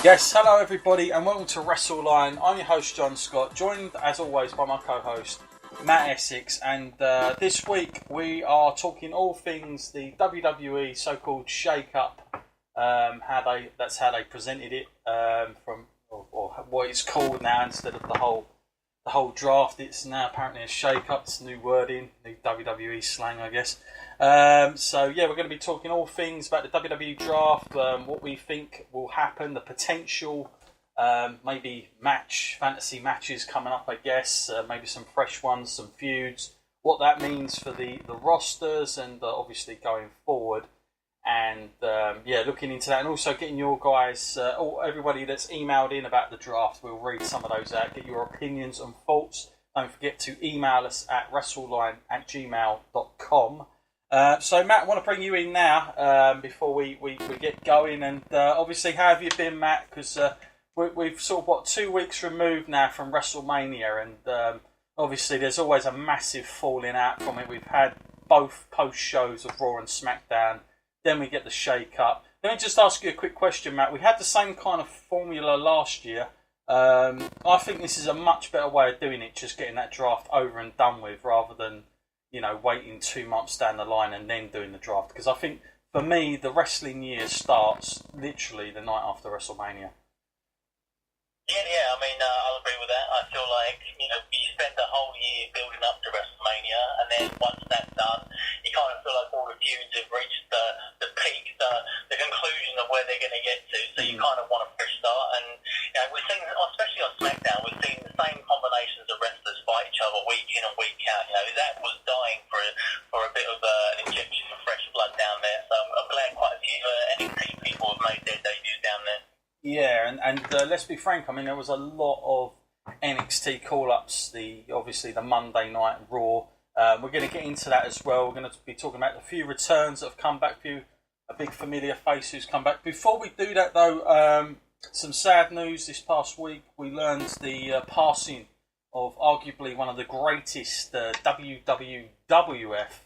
Yes, hello everybody and welcome to WrestleLine. I'm your host John Scott, joined as always by my co-host Matt Essex, and this week we are talking all things the WWE so-called Shake Up, that's how they presented it, or what it's called now instead of the whole draft. It's now apparently a Shake Up. It's new wording, new WWE slang, I guess. So yeah, we're going to be talking all things about the WWE draft, what we think will happen, the potential, maybe fantasy matches coming up, I guess, maybe some fresh ones, some feuds, what that means for the rosters, and obviously going forward, and looking into that, and also getting your guys, everybody that's emailed in about the draft, we'll read some of those out, get your opinions and thoughts. Don't forget to email us at wrestleline@gmail.com. So Matt, I want to bring you in now before we get going, and obviously how have you been, Matt? Because we've sort of 2 weeks removed now from WrestleMania, and obviously there's always a massive falling out from it. We've had both post shows of Raw and SmackDown, then we get the Shake Up. Let me just ask you a quick question, Matt. We had the same kind of formula last year. I think this is a much better way of doing it, just getting that draft over and done with, rather than waiting 2 months down the line and then doing the draft. Because I think, for me, the wrestling year starts literally the night after WrestleMania. Yeah, I mean, I'll agree with that. I feel like, you spend the whole year building up to WrestleMania, and then once that's done, you kind of feel like all the feuds have reached the peak, the conclusion of where they're going to get to, so you kind of want a fresh start. And, we're seeing, especially on SmackDown, we're seeing the same combinations of wrestlers fight each other week in and week out. That was dying for a bit of an injection of fresh blood down there, so I'm glad quite a few NXT people have made their debuts down there. Yeah, and let's be frank, I mean, there was a lot of NXT call-ups, obviously the Monday Night Raw. We're going to get into that as well. We're going to be talking about the few returns that have come back, a big familiar face who's come back. Before we do that, though, some sad news this past week. We learned the passing of arguably one of the greatest WWF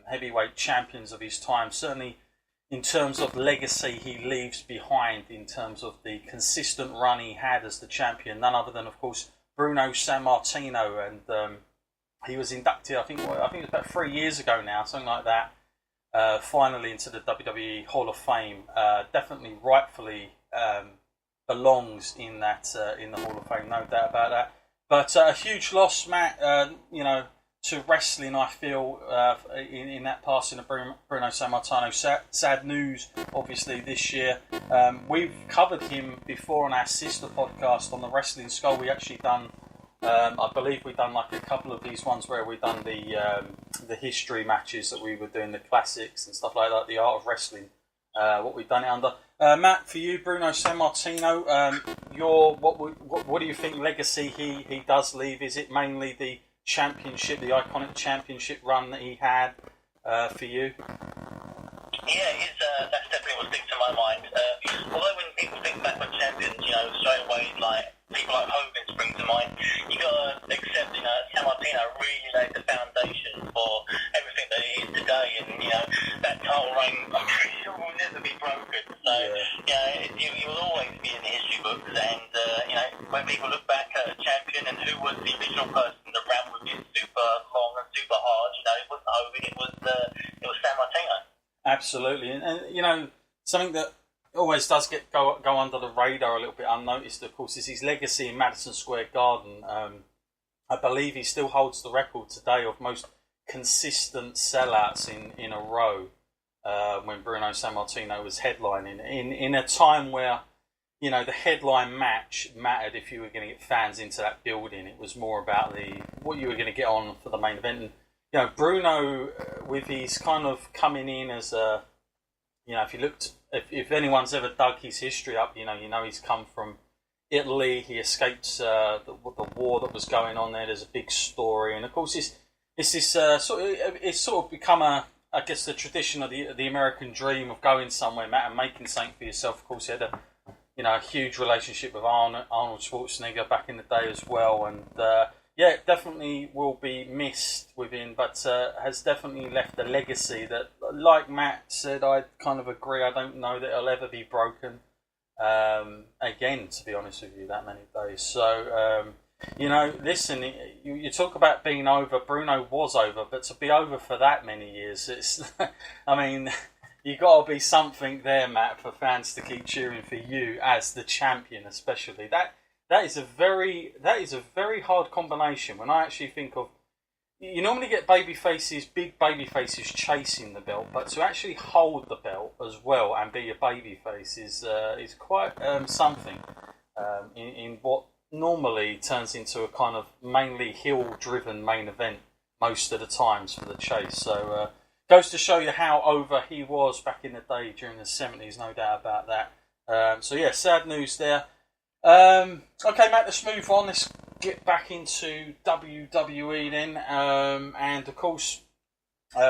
heavyweight champions of his time, certainly in terms of legacy he leaves behind, in terms of the consistent run he had as the champion, none other than, of course, Bruno Sammartino, and he was inducted, I think it was about 3 years ago now, something like that, finally into the WWE Hall of Fame. Definitely, rightfully belongs in that in the Hall of Fame, no doubt about that. But a huge loss, Matt. To wrestling, I feel, in that passing of Bruno Sammartino. Sad news, obviously, this year. We've covered him before on our sister podcast on the Wrestling Skull. We actually done, I believe we've done like a couple of these ones where we've done the history matches that we were doing, the classics and stuff like that, the art of wrestling, what we've done it under. Matt, for you, Bruno Sammartino, what do you think legacy he does leave? Is it mainly the championship, the iconic championship run that he had for you? Yeah, that's definitely what sticks to my mind. Although when people think back on champions, straight away, like people like Hogan spring to mind. You got to accept, Sammartino really laid the foundation for everything that it is today, and that title reign, I'm pretty sure will never be broken. So it will always be in the history books, and when people look back at a champion and who was the original person that ran with it super long and super hard, it wasn't Hogan, it was Sammartino. Absolutely, and something that always does go under the radar a little bit unnoticed, of course, is his legacy in Madison Square Garden. I believe he still holds the record today of most consistent sellouts in a row, when Bruno Sammartino was headlining in a time where the headline match mattered. If you were going to get fans into that building, it was more about what you were going to get on for the main event. And Bruno, with his kind of coming in as a, if anyone's ever dug his history up, he's come from Italy. He escaped the war that was going on there. There's a big story, and of course, it's sort of become I guess the tradition of the American dream of going somewhere, Matt, and making something for yourself. Of course, he had a huge relationship with Arnold Schwarzenegger back in the day as well, and definitely will be missed within, but has definitely left a legacy that, like Matt said, I kind of agree. I don't know that it'll ever be broken. again, to be honest with you, that many days. So, listen, you talk about being over. Bruno was over, but to be over for that many years, it's, I mean, you got to be something there, Matt, for fans to keep cheering for you as the champion, especially. That is a very hard combination. When I actually think of, you normally get big baby faces chasing the belt, but to actually hold the belt as well and be a baby face is quite something in what normally turns into a kind of mainly heel-driven main event most of the times for the chase. So goes to show you how over he was back in the day during the 70s, no doubt about that. So yeah, sad news there. Okay, Matt, let's move on. Let's get back into WWE then. And of course,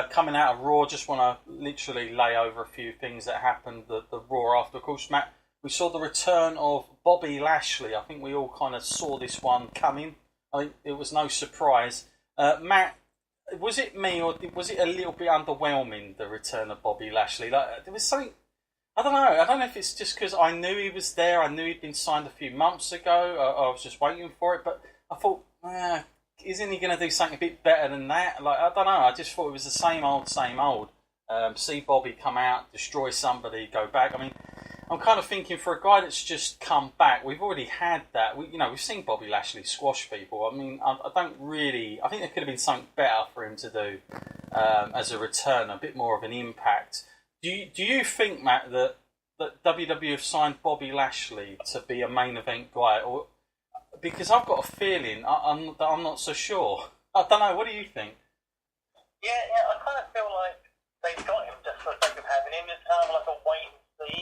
coming out of Raw, just want to literally lay over a few things that happened the Raw after. Of course, Matt, we saw the return of Bobby Lashley. I think we all kind of saw this one coming. I think it was no surprise. Matt, was it me or was it a little bit underwhelming, the return of Bobby Lashley? Like, there was something, I don't know. I don't know if it's just because I knew he was there. I knew he'd been signed a few months ago. I was just waiting for it. But I thought, isn't he going to do something a bit better than that? Like, I don't know. I just thought it was the same old, same old. See Bobby come out, destroy somebody, go back. I mean, I'm kind of thinking for a guy that's just come back, we've already had that. We've seen Bobby Lashley squash people. I mean, I don't really. I think there could have been something better for him to do as a return, a bit more of an impact. Do you think, Matt, that WWE have signed Bobby Lashley to be a main event guy, or because I've got a feeling I'm not so sure. I don't know. What do you think? Yeah, I kind of feel like they've got him just for the sake of having him. It's kind of like a wait and see.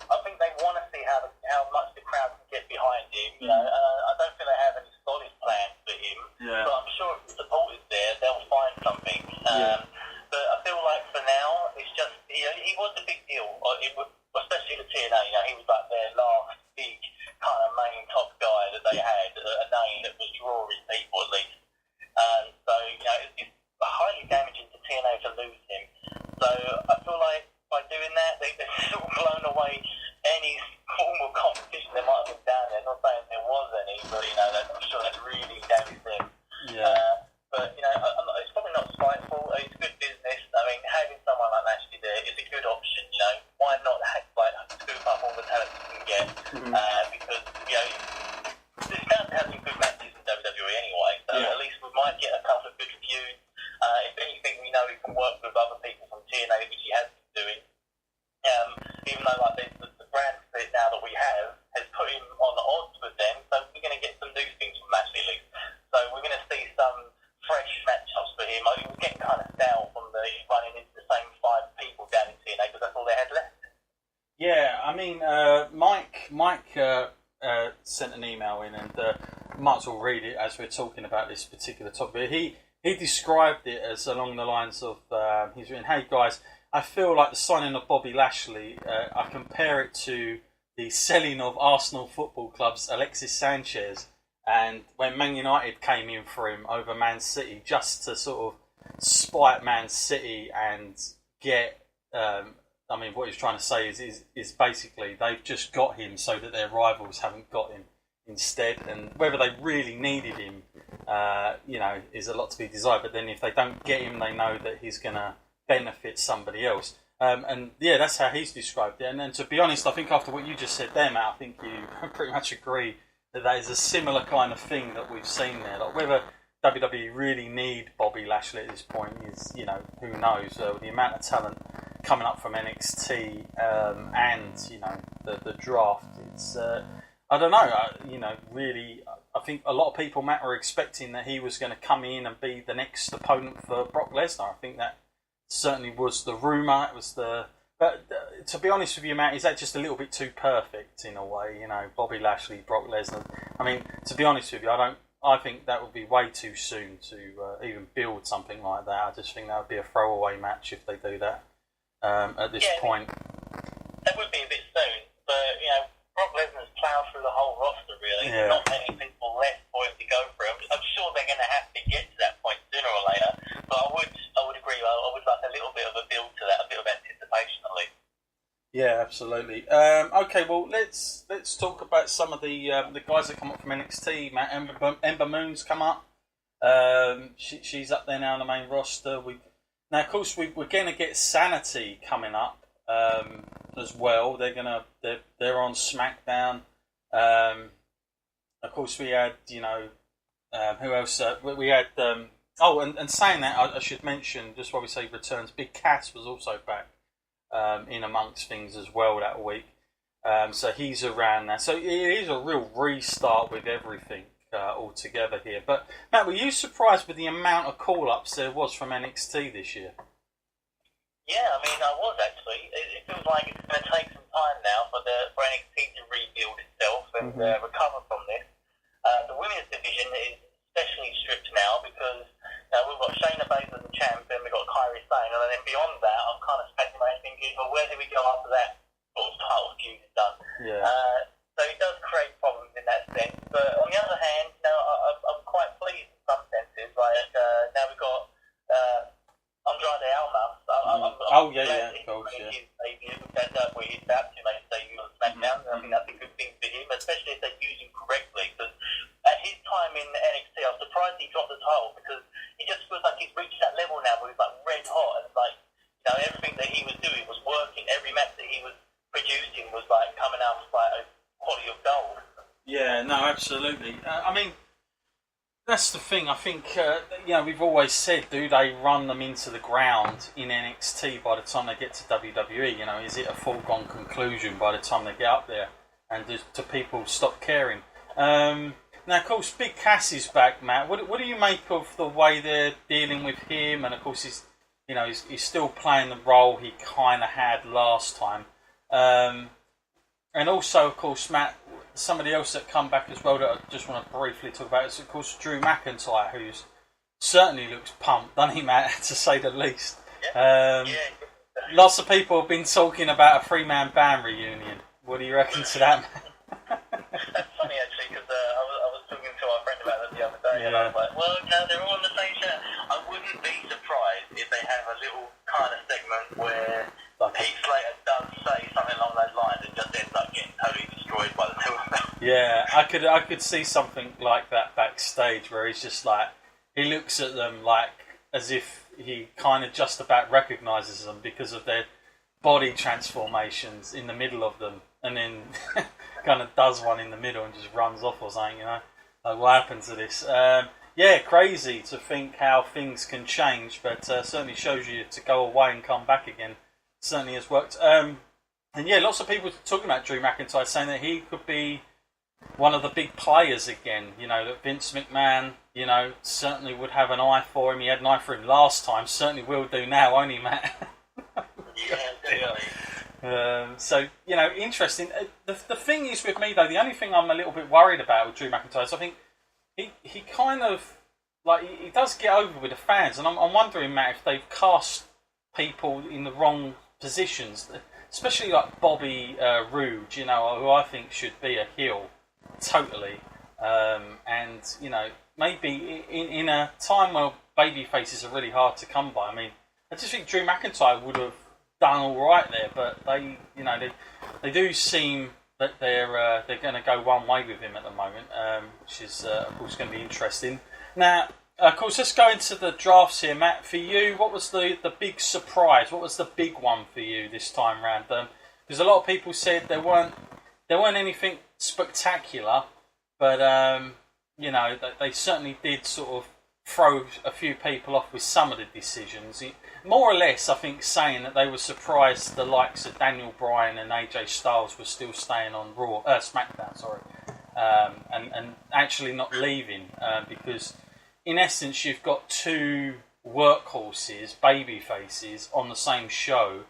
I think they want to see how much the crowd can get behind him. I don't think they have any solid plans for him. Yeah. But I'm sure if the support is there, they'll find something. But I feel like for now, it's just he was a big deal. Especially the TNA. He was like their last big kind of main top guy that they had, a name that was drawing people at least. So it's highly damaging to TNA to lose him. So I feel like by doing that, they've sort of blown away any form of competition that might have been down there. Not saying there was any, but I'm sure that really damaged them. Yeah. But it's probably not spiteful. It's good business. I mean, having someone like Lashley there is a good option. Why not scoop up all the talent you can get? Because there's bound to have some good matches in WWE anyway. So at least we might get a couple of good feuds. If anything, we know he can work with other people from TNA, which he has been doing. Even though the brand split now that we have has put him on the odds with them, so we're going to get some new things from Lashley Lee. So we're going to see some fresh matchups for him. He was getting kind of stale from running into the same 5 people down in TNA because that's all they had left. Yeah, I mean, Mike sent an email in, and might as well read it as we're talking about this particular topic. He described it as along the lines of, he's written, "Hey guys, I feel like the signing of Bobby Lashley, I compare it to the selling of Arsenal Football Club's Alexis Sanchez, and when Man United came in for him over Man City, just to sort of spite Man City and get, what he's trying to say is basically they've just got him so that their rivals haven't got him instead, and whether they really needed him, is a lot to be desired, but then if they don't get him, they know that he's going to benefit somebody else. And yeah, that's how he's described it. And then to be honest, I think after what you just said there, Matt, I think you pretty much agree that is a similar kind of thing that we've seen there. Like whether WWE really need Bobby Lashley at this point is, who knows. The amount of talent coming up from NXT and the draft, it's I don't know. Really, I think a lot of people, Matt, were expecting that he was going to come in and be the next opponent for Brock Lesnar. I think that certainly was the rumour. It was but to be honest with you, Matt, is that just a little bit too perfect in a way? Bobby Lashley, Brock Lesnar. I mean, to be honest with you, I think that would be way too soon to even build something like that. I just think that would be a throwaway match if they do that at this point. That would be a bit soon, but Brock Lesnar's ploughed through the whole roster, really. Yeah. Not many people left for him to go through. I'm sure they're going to have to get to that point sooner or later. But I would agree. I would like a little bit of a build to that, a bit of anticipation at least. Yeah, absolutely. Okay, well, let's talk about some of the guys that come up from NXT. Matt, Ember Moon's come up. She's up there now on the main roster. Now, of course, we're going to get Sanity coming up as well. They're on SmackDown. Of course, we had who else? We had and saying that, I should mention just while we say returns, Big Cass was also back in amongst things as well that week. So he's around now. So it is a real restart with everything all together here. But Matt, were you surprised with the amount of call-ups there was from NXT this year? Yeah, I mean, I was actually. It feels like it's going to take some time now for NXT to rebuild itself and recover from this. The women's division is especially stripped now because we've got Shayna Baszler as the champ, and we've got Kairi Sane, and then beyond that, I'm kind of speculating, thinking, well, where do we go after that sort of title feud is done? Yeah. So it does create problems in that sense. But on the other hand, I'm quite pleased in some senses. Like now we've got Andrade Almas. Of course, yeah. His debut, that's where he's about to make his debut on SmackDown. I think that's a good thing for him, especially if they use him correctly. Because at his time in NXT, I was surprised he dropped the title because it just feels like he's reached that level now where he's like red hot and like everything that he was doing was working. Every match that he was producing was like coming out with like a quality of gold. Yeah, no, absolutely. I mean, that's the thing. I think we've always said, do they run them into the ground in NXT by the time they get to WWE? Is it a foregone conclusion by the time they get up there, and do people stop caring? Now, of course, Big Cass is back, Matt. What do you make of the way they're dealing with him? And of course, he's still playing the role he kind of had last time. And also, of course, Matt, somebody else that come back as well that I just want to briefly talk about is, of course, Drew McIntyre, who certainly looks pumped, doesn't he, Matt, to say the least. Lots of people have been talking about a three-man band reunion. What do you reckon to that, Matt? That's funny, actually, because I was talking to our friend about that the other day, and I was like, well, they're all on the same show. I wouldn't be surprised if they have a little kind of segment where Heath Slater does say something along those lines and just ends up getting totally destroyed by the two of them. Yeah, I could see something like that backstage where he's just like, he looks at them like as if he kind of just about recognises them because of their body transformations in the middle of them, and then kind of does one in the middle and just runs off or something, like what happened to this? Crazy to think how things can change, but certainly shows you to go away and come back again. Certainly has worked. Lots of people talking about Drew McIntyre, saying that he could be one of the big players again. That Vince McMahon, certainly would have an eye for him. He had an eye for him last time. Certainly will do now, won't he, Matt? Yeah, definitely. Interesting. The thing is with me, though, the only thing I'm a little bit worried about with Drew McIntyre is I think he kind of, he does get over with the fans. And I'm wondering, Matt, if they've cast people in the wrong positions, especially like Bobby Roode, who I think should be a heel, totally. Maybe in a time where baby faces are really hard to come by, I just think Drew McIntyre would have done all right there, but they do seem that they're going to go one way with him at the moment, which is of course going to be interesting. Now, of course, let's go into the drafts here, Matt. For you, what was the big surprise? What was the big one for you this time round? Because a lot of people said there weren't anything spectacular, but they certainly did sort of throw a few people off with some of the decisions. More or less, I think, saying that they were surprised the likes of Daniel Bryan and AJ Styles were still staying on SmackDown, and actually not leaving because, in essence, you've got two workhorses, baby faces, on the same show.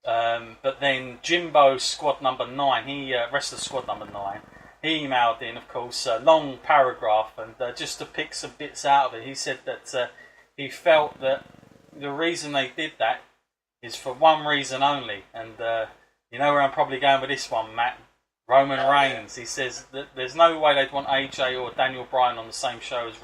But then Jimbo, Squad Number 9, wrestler Squad Number 9, he emailed in, of course, a long paragraph, and just to pick some bits out of it, he said that he felt that the reason they did that is for one reason only, and you know where I'm probably going with this one, Matt. Roman Reigns. He says that there's no way they'd want AJ or Daniel Bryan on the same show as